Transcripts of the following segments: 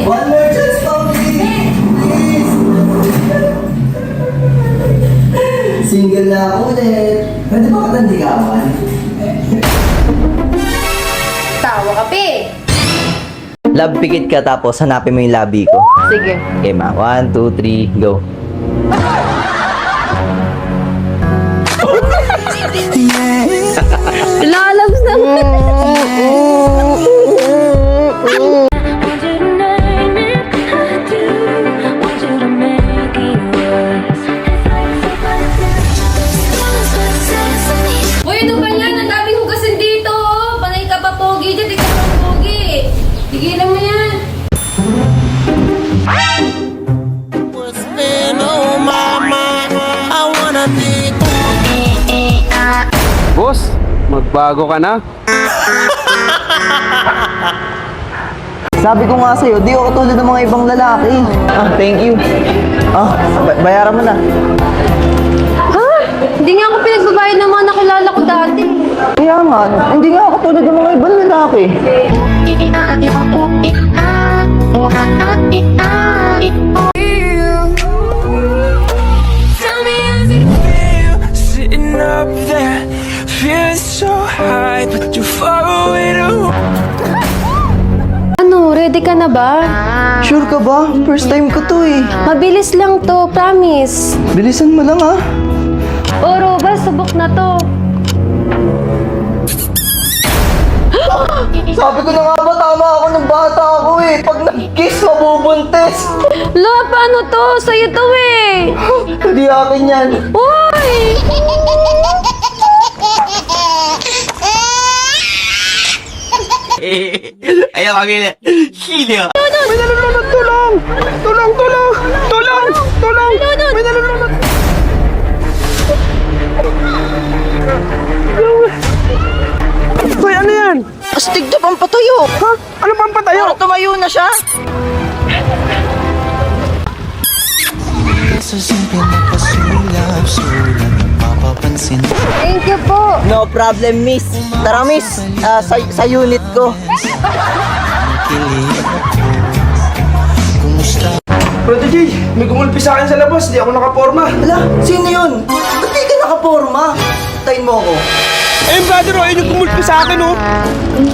One more chance, Pogi! Please! Single na ako ulit. Pwede ba kita ligawan? Tawa ka, Pe. Love, pikit ka tapos hanapin mo yung labi ko. Sige. Okay, ma. 1, 2, 3, go. Lalabs naman. Uy, ano ba yan? Ang daming hugasin dito. Panay ka pa, Pogi. Diyan, ikaw pa, Pogi. Tigilan mo yan. Boss, magbago ka na? Sabi ko nga sa'yo, di ako tulad ng mga ibang lalaki. Ah, thank you. Ah, bayaran mo na. Ha? Hindi nga ako pinagbabayad ng mga nakilala ko dati. Kaya nga, hindi nga ako tulad ng mga ibang lalaki. Sitting up there, feeling so high, but you're far away to. Ano, ready ka na ba? Sure ka ba? First time ko to eh. Mabilis lang to, promise. Bilisan mo lang ah. Oro ba, subok na to. Sabi ko na nga ba, tama ako ng bata ako eh. Pag nag-kiss, mabubuntis. La, paano to? Sa'yo to eh. Hindi akin yan. Uy! Ayaw kami na. Sino? May nalulunod! Tulong! Tulong! Tulong! Tulong! Tulong! May nalulunod! Hoy, ano yan? Astig na pampatuyo. Ha? Ano pang patayo? Para tumayo na siya. So simple magpasulap, sulat, mapapansin. Thank you po. No problem, miss. Tara, miss. Sa unit ko. Kilig kumusta? Brother Jay, may gumulpi sa akin sa labas. Di ako nakaporma. Ala, sino yun? Ba't di ka nakaporma? Tayin mo ako. Eh, brother, oh, ayun yung gumulpi sa akin, oh.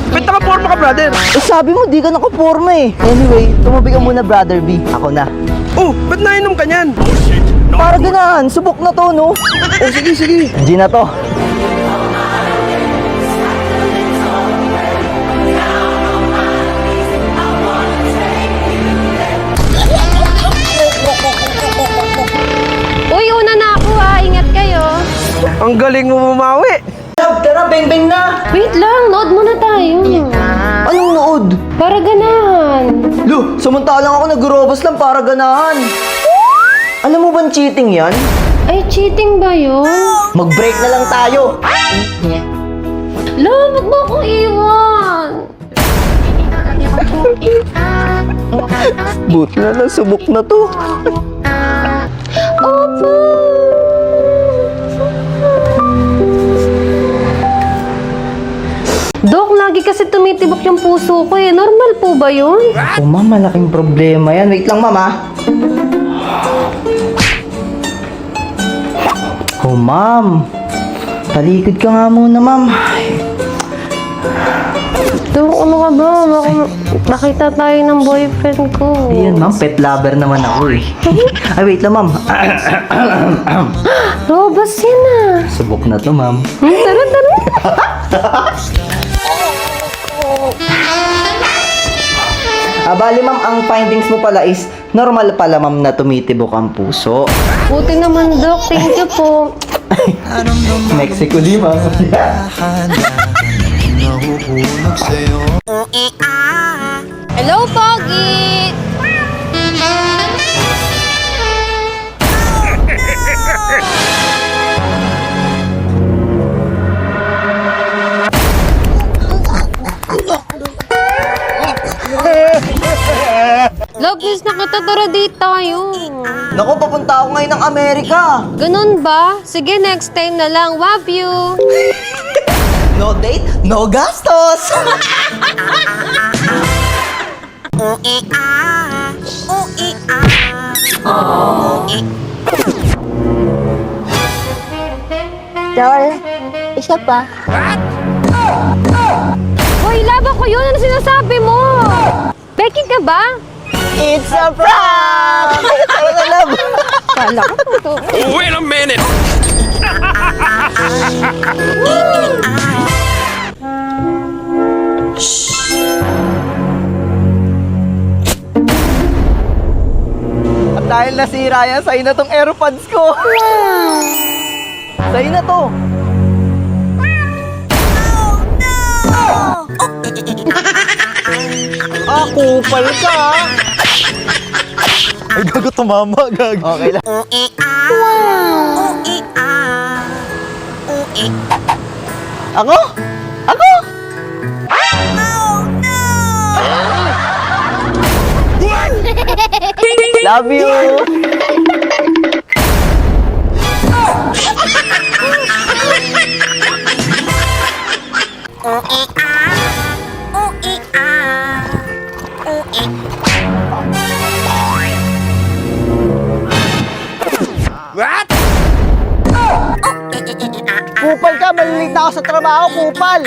Ba't nakaporma ka, brother? Eh, sabi mo, di ka nakaporma eh. Anyway, tumabi ka muna, brother B. Ako na. Oh, ba't nainom ka niyan? Para ganaan, subok na to, no? Oh, sige, sige. G na to. Uy, una na ako ha. Ingat kayo. Ang galing mo bumawi. Love, tara, beng-beng na! Wait lang, nood muna tayo. Anong nood? Para ganahan. Lo, samantalang ako nag-robos lang para ganahan. Alam mo bang cheating yan? Ay, cheating ba yun? Mag-break na lang tayo. Lo, wag mo akong iwan. Buti na lang, subok na to. Opo. Dok, lagi kasi tumitibok yung puso ko eh. Normal po ba yun? Oh, ma'am, malaking problema yan. Wait lang, ma'am, ah. Oh, ma'am. Talikod ka nga muna, ma'am. Dok, ano ka ba? Nakita tayo ng boyfriend ko. Ayan, ma'am. Pet lover naman ako, eh. Ay, wait lang, ma'am. Robas yan ah. Subok na to, ma'am. Tara, tara. Bali, ma'am, ang findings mo pala is normal pala, ma'am, na tumitibok ang puso. Buti naman, Dok. Thank you po. Mexico, di, ma'am. Nahuhulog sa'yo. Hello, Pogi! Love, please nakita, tara date tayo. Naku, papunta ako ngayon ng Amerika. Ganun ba? Sige, next time na lang. Love you! No date, no gastos. picture. Isa pa. Hoy, laban ko yun. Ano sinasabi mo? Becky ka ba? It's a prank! Tara na, love. Kala ko to. Wait a minute! At dahil nasira yan, sa'yo na tong AirPods ko. Sa'yo na to. Ah, kupal ka. Ay, gago, tumama, gago. Okay lang. Ako? Ako? Love you. What? Kupal ka, malilita ako sa trabaho, kupal.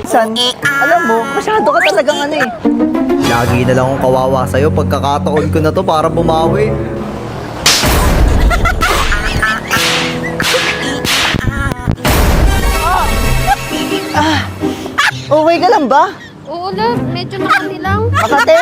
San, alam mo, masyado ka talagang ano eh. Lagi na lang akong kawawa sa'yo, pagkakataon ko na to para bumawi. Okay ka lang ba? Oo, love. Medyo nakati lang. Makate?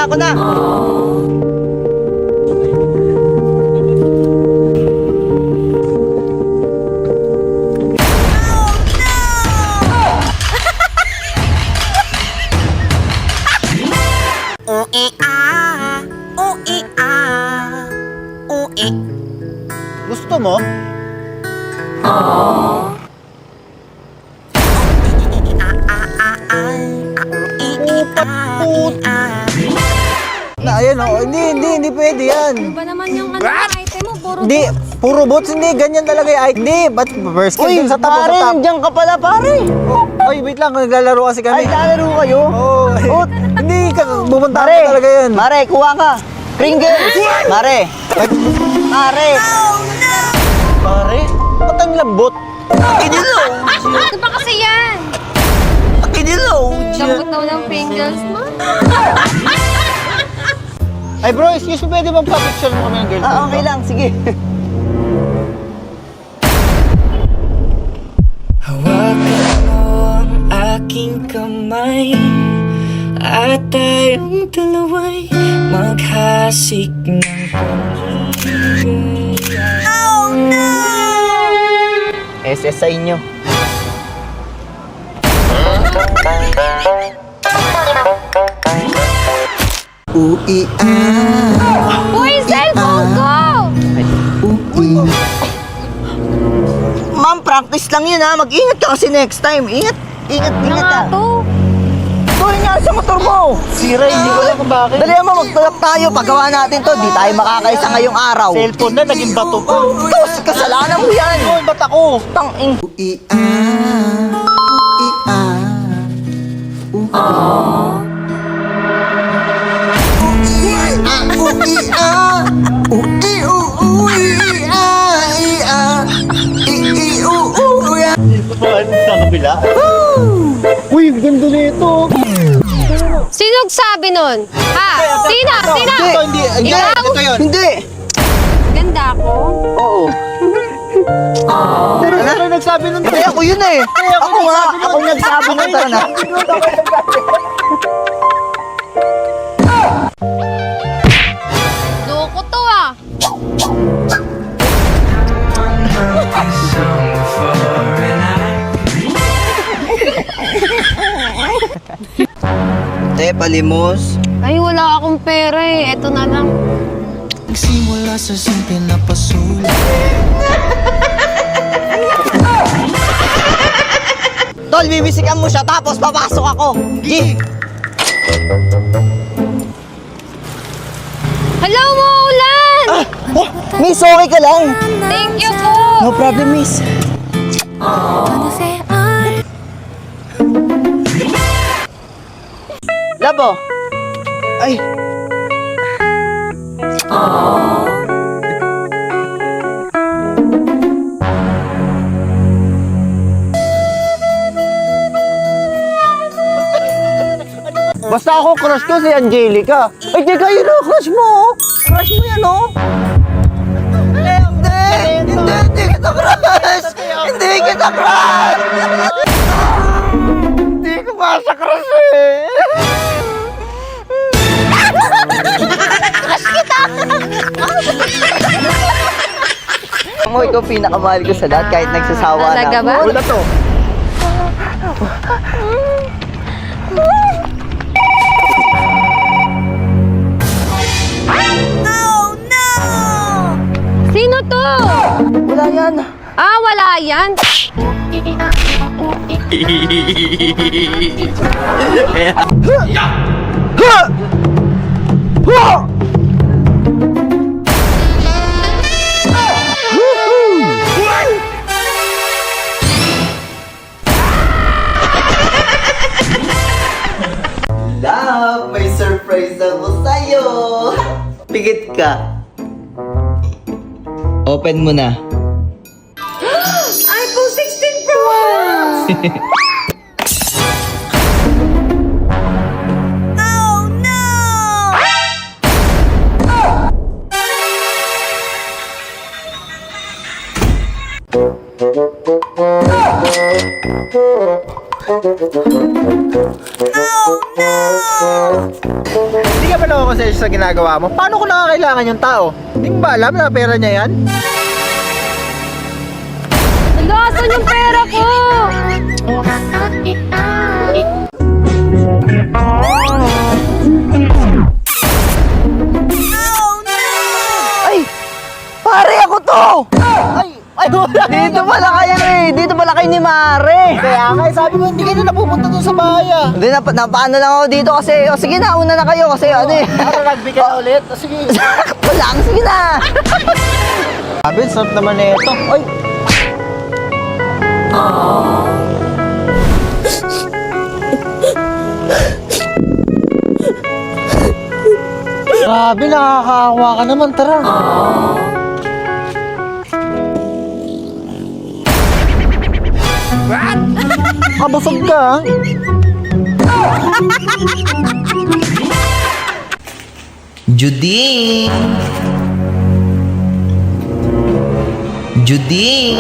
Ako na. Gusto mo? Na, ayan oh. Hindi pwede yan. Ano ba naman yung ano, item mo? Puro Hindi, puro bots, hindi. Ganyan talaga yung ID. Ba't first kill dun sa top? Pare, nandiyan ka pala, pare. Oy, wait lang, naglalaro kasi kami. Ay, lalaro kayo? Oh, hindi ka, pupunta Mare, ka talaga yan. Mare, kuha ka. Pringles. Mare. Mare. Pare, ba't ang lambot? Kinilaw. Ano ba kasi yan? Kinilaw. Lambot daw ng Pringles mo. Ay bro, excuse me, pwede bang pa-picture mo kami ng girlfriend? Ah, okay lang. Sige. Hawakan mo ang aking kamay at tayong dalawa'y maghasik ng pag-ibig. SS sa inyo. Ui Uy, cellphone ko! Ma'am, practice lang yun ha. Mag-ingat ka kasi next time. Ingat Ano nga ha. to? Tuloy nga sa motor mo. Sira, hindi ko alam kung bakit. Dali mo, magtulak tayo. Paggawa natin to, di tayo makakaisa ngayong araw. Cellphone na, naging bato pa. Tos, kasalanan mo yan. Oy, ba't ako? Tang-in. Sa kabila? Uy, ang ganda nito. Sino nagsabi nun? Ha? Sino? Sino? Ito, hindi. Ikaw? Ito yun. Hindi. Ganda ako. Oo. Pero ano nagsabi nun? Hindi, ako yun eh. Ako nga. Ako nagsabi ng tara na. Loko to ah. Te, palimos. Ay, wala akong pera eh. Eto na lang. Nagsimula sa simple na pasulat. Tol, bibisikan mo siya tapos papasok ako. Gi! Hala, umuulan! Miss, okay ka lang? Thank you po! No problem, miss. Labo. Ay. Basta ako crush ko si Angelica. Ay, di kayo na crush mo. Oh. Crush mo yan, oh. Hindi kita crush. Hindi kita crush. Hindi ko masa crush eh. Mo, ikaw pinakamahal ko sa lahat kahit nagsasawa na. Talaga ba? Wala to. Sino to? Wala yan. Ah, wala yan. Love, may surprise ako sa'yo. Pigit ka. Open mo na. iPhone 16 Pro Max! Hindi ka ba nakakonsensya sa ginagawa mo? Paano ko nakakailangan yung tao? Hindi mo ba alam na pera niya yan? Hala, asan yung pera ko? Ay! Pare, ako to! Ay, wala. Dito pala kayo eh. Dito pala kayo ni Mare. Kaya nga, sabi mo hindi ka na napupunta doon sa bahay ah. Hindi, napaano lang ako dito kasi, o sige na, una na kayo kasi ano eh. Para rugby ka na ulit. Sige. Sakto lang, sige na. Sabi, sarap naman na ito. Ay! Grabe, nakakaawa ka naman. Tara. Kabusog ka ah. Judy! Judy!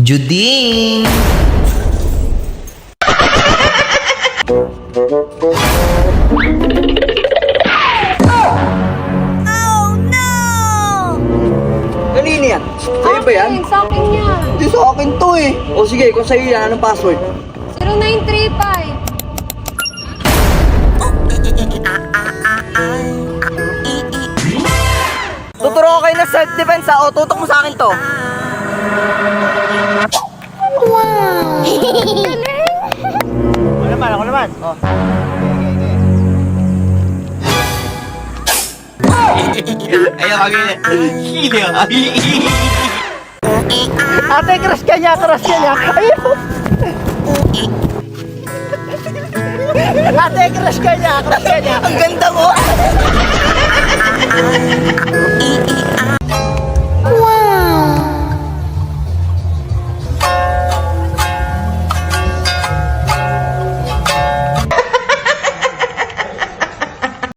Judy! Kanina yan? Sa'yo ba yan? Sa akin yan. Hindi sa akin to eh. O sige, kung sa'yo yan, anong password? 0935. Tuturo ko kayo ng self-defense ha, o tutok mo sa akin to. Ako naman. Oh. Ayaw kami na. Sino? Ate, crush ka niya, crush ka niya. Ayaw. Ate, crush ka niya, crush ka niya. Ang ganda mo!